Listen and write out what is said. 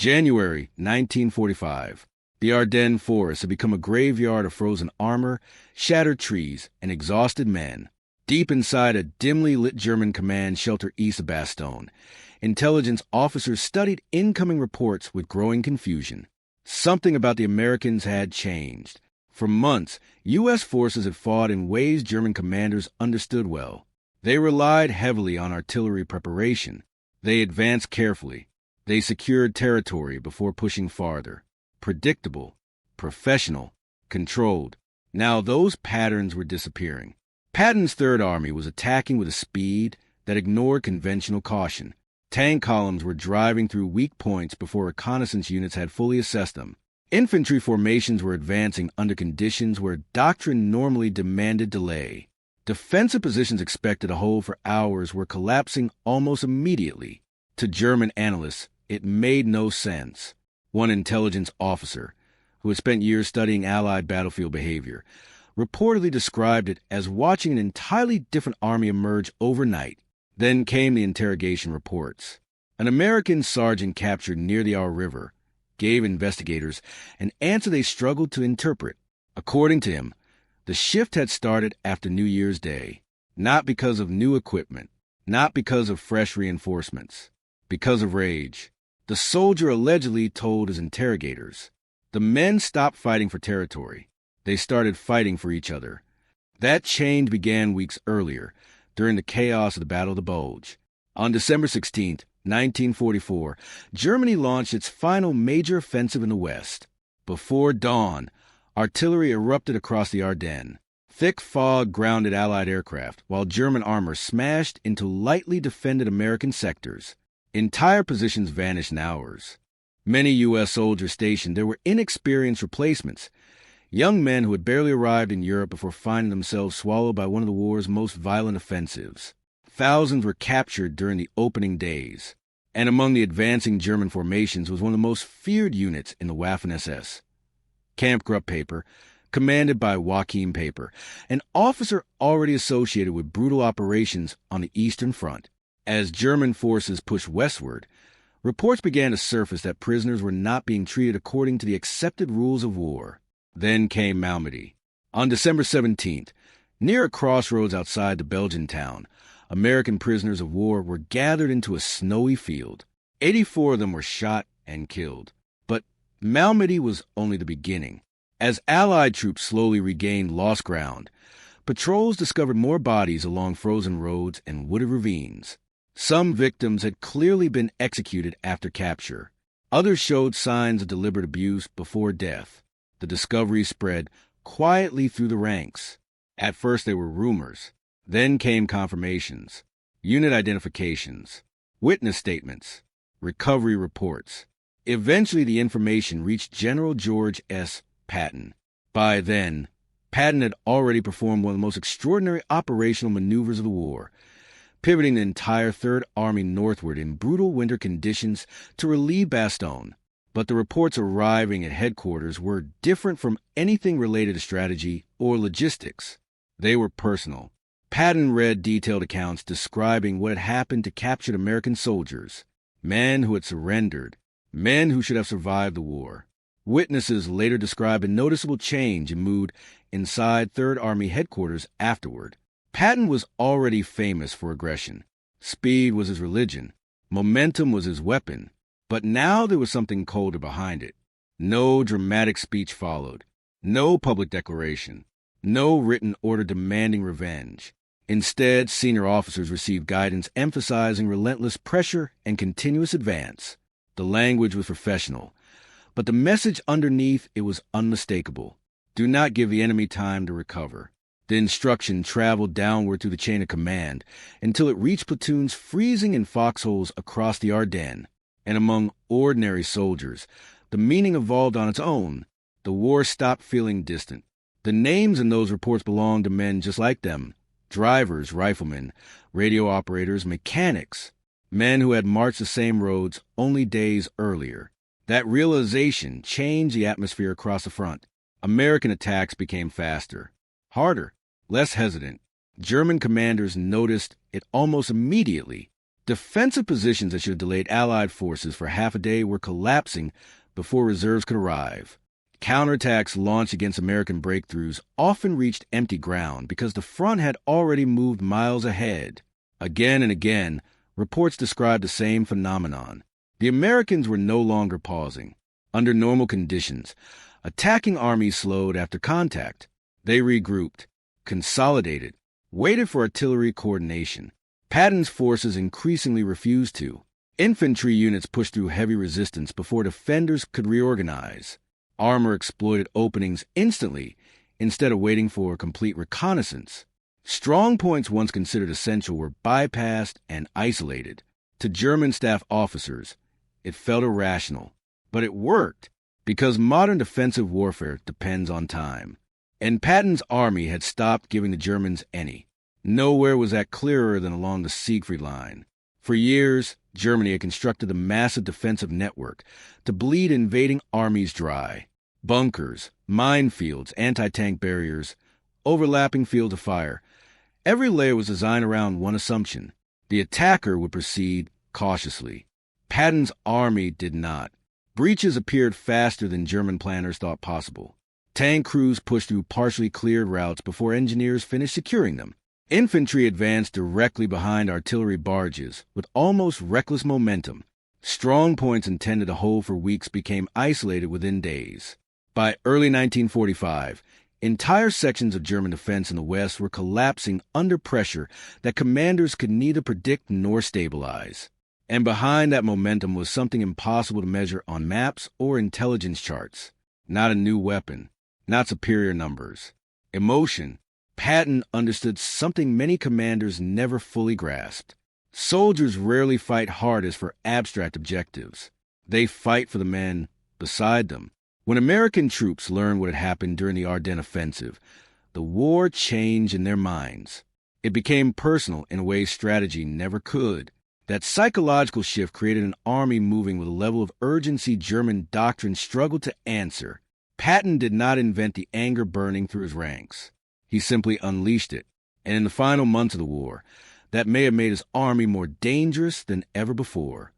January 1945. The Ardennes forest had become a graveyard of frozen armor, shattered trees, and exhausted men. Deep inside a dimly lit German command shelter east of Bastogne, intelligence officers studied incoming reports with growing confusion. Something about the Americans had changed. For months, U.S. forces had fought in ways German commanders understood well. They relied heavily on artillery preparation. They advanced carefully. They secured territory before pushing farther. Predictable, professional, controlled. Now those patterns were disappearing. Patton's Third Army was attacking with a speed that ignored conventional caution. Tank columns were driving through weak points before reconnaissance units had fully assessed them. Infantry formations were advancing under conditions where doctrine normally demanded delay. Defensive positions expected to hold for hours were collapsing almost immediately. To German analysts, it made no sense. One intelligence officer, who had spent years studying Allied battlefield behavior, reportedly described it as watching an entirely different army emerge overnight. Then came the interrogation reports. An American sergeant captured near the Our River gave investigators an answer they struggled to interpret. According to him, the shift had started after New Year's Day, not because of new equipment, not because of fresh reinforcements, because of rage. The soldier allegedly told his interrogators, the men stopped fighting for territory. They started fighting for each other. That change began weeks earlier, during the chaos of the Battle of the Bulge. On December 16, 1944, Germany launched its final major offensive in the West. Before dawn, artillery erupted across the Ardennes. Thick fog grounded Allied aircraft, while German armor smashed into lightly defended American sectors. Entire positions vanished in hours. Many U.S. soldiers stationed there were inexperienced replacements, young men who had barely arrived in Europe before finding themselves swallowed by one of the war's most violent offensives. Thousands were captured during the opening days, and among the advancing German formations was one of the most feared units in the Waffen-SS. Kampfgruppe, commanded by Joachim Paper, an officer already associated with brutal operations on the Eastern Front. As German forces pushed westward, reports began to surface that prisoners were not being treated according to the accepted rules of war. Then came Malmedy. On December 17th, near a crossroads outside the Belgian town, American prisoners of war were gathered into a snowy field. 84 of them were shot and killed. But Malmedy was only the beginning. As Allied troops slowly regained lost ground, patrols discovered more bodies along frozen roads and wooded ravines. Some victims had clearly been executed after capture. Others showed signs of deliberate abuse before death. The discovery spread quietly through the ranks. At first they were rumors. Then came confirmations, unit identifications, witness statements, recovery reports. Eventually the information reached General George S. Patton. By then, Patton had already performed one of the most extraordinary operational maneuvers of the war, pivoting the entire Third Army northward in brutal winter conditions to relieve Bastogne. But the reports arriving at headquarters were different from anything related to strategy or logistics. They were personal. Patton read detailed accounts describing what had happened to captured American soldiers, men who had surrendered, men who should have survived the war. Witnesses later described a noticeable change in mood inside Third Army headquarters afterward. Patton was already famous for aggression. Speed was his religion. Momentum was his weapon. But now there was something colder behind it. No dramatic speech followed. No public declaration. No written order demanding revenge. Instead, senior officers received guidance emphasizing relentless pressure and continuous advance. The language was professional, but the message underneath it was unmistakable. Do not give the enemy time to recover. The instruction traveled downward through the chain of command until it reached platoons freezing in foxholes across the Ardennes. And among ordinary soldiers, the meaning evolved on its own. The war stopped feeling distant. The names in those reports belonged to men just like them. Drivers, riflemen, radio operators, mechanics. Men who had marched the same roads only days earlier. That realization changed the atmosphere across the front. American attacks became faster, harder, less hesitant. German commanders noticed it almost immediately. Defensive positions that should have delayed Allied forces for half a day were collapsing before reserves could arrive. Counterattacks launched against American breakthroughs often reached empty ground because the front had already moved miles ahead. Again and again, reports described the same phenomenon. The Americans were no longer pausing. Under normal conditions, attacking armies slowed after contact. They regrouped, consolidated, waited for artillery coordination. Patton's forces increasingly refused to. Infantry units pushed through heavy resistance before defenders could reorganize. Armor exploited openings instantly instead of waiting for complete reconnaissance. Strong points once considered essential were bypassed and isolated. To German staff officers, it felt irrational, but it worked because modern defensive warfare depends on time. And Patton's army had stopped giving the Germans any. Nowhere was that clearer than along the Siegfried Line. For years, Germany had constructed a massive defensive network to bleed invading armies dry. Bunkers, minefields, anti-tank barriers, overlapping fields of fire. Every layer was designed around one assumption. The attacker would proceed cautiously. Patton's army did not. Breaches appeared faster than German planners thought possible. Tank crews pushed through partially cleared routes before engineers finished securing them. Infantry advanced directly behind artillery barges with almost reckless momentum. Strong points intended to hold for weeks became isolated within days. By early 1945, entire sections of German defense in the West were collapsing under pressure that commanders could neither predict nor stabilize. And behind that momentum was something impossible to measure on maps or intelligence charts. Not a new weapon, not superior numbers. Emotion. Patton understood something many commanders never fully grasped. Soldiers rarely fight hardest for abstract objectives. They fight for the men beside them. When American troops learned what had happened during the Ardennes offensive, the war changed in their minds. It became personal in a way strategy never could. That psychological shift created an army moving with a level of urgency German doctrine struggled to answer. Patton did not invent the anger burning through his ranks. He simply unleashed it, and in the final months of the war, that may have made his army more dangerous than ever before.